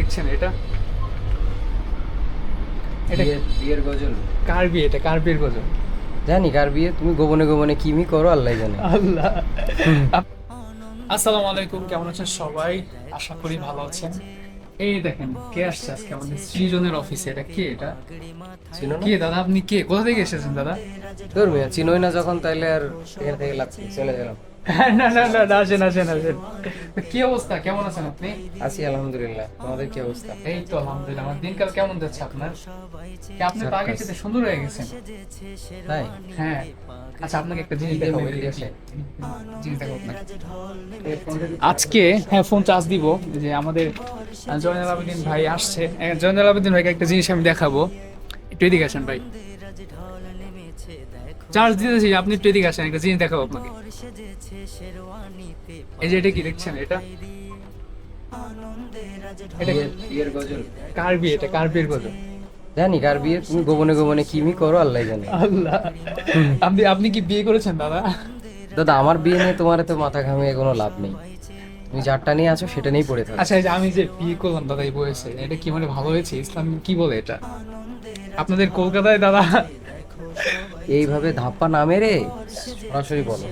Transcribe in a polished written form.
দেখছেন এটা? এটা বিয়ের গজল কার বিয়ে? এটা কার বিয়ের গজল? জানি কার বিয়ে, তুমি গোপনে গোপনে কিমি করো আল্লাহ জানে। আল্লাহ। আসসালামু আলাইকুম, কেমন আছেন সবাই? আশা করি ভালো আছেন। এই দেখেন কে আসছে আজকে আমাদের সৃজনের অফিসে। এটা কে? এটা চিনো না? কে দাদা? আপনি কে? কোথা থেকে এসেছেন দাদা? তোর মেয়ে চিনোই না যখন, তাইলে আর এখান থেকে লাগছে চলে গেলাম। না না না না, আসেন আসেন আসেন। তো কি অবস্থা, কেমন আছেন আপনি? আছি আলহামদুলিল্লাহ, তোমাদের কি অবস্থা? এই তো আলহামদুলিল্লাহ। আমার দিনকাল কেমন যাচ্ছে আপনার? কি আপনি তো আগের চেয়ে সুন্দর হয়ে গেছেন। তাই? হ্যাঁ। আচ্ছা, আপনাকে একটা জিনিস দেখাবো। এদিকে আসেন। জিনিস দেখাবো আপনাকে। আজকে হ্যাঁ ফোন চার্জ দিব যে আমাদের জয়নাল আবেদিন ভাই আসছে। জয়নাল আবেদিন ভাইকে একটা জিনিস আমি দেখাবো। একটু এদিকে আসেন ভাই। চার্জ দিতেছি, আপনি একটু এদিকে আসেন, একটা জিনিস দেখাবো আপনাকে। এই যে এটা কি দেখছেন? এটা এটা বিয়ের গজল কার বিয়ে? এটা কার বিয়ের গজল? জানি কার বিয়ে, তুমি গোপনে গোপনে কিমি করো আল্লাহ জানে। আল্লাহ। আপনি আপনি কি বিয়ে করেছেন দাদা? দাদা, আমার বিয়ে নিয়ে তোমার এত মাথা ঘামিয়ে কোনো লাভ নেই। তুমি যারটা নিয়ে আছো সেটা নিয়েই পড়ে থাকো। আচ্ছা, এই যে আমি যে বিয়ে করলাম দাদা এই বয়সে, এটা কি মানে ভালো হয়েছে? ইসলাম কি বলে এটা? আপনাদের কলকাতায় দাদা এইভাবে ধাপ্পা না মেরে সরাসরি বলো।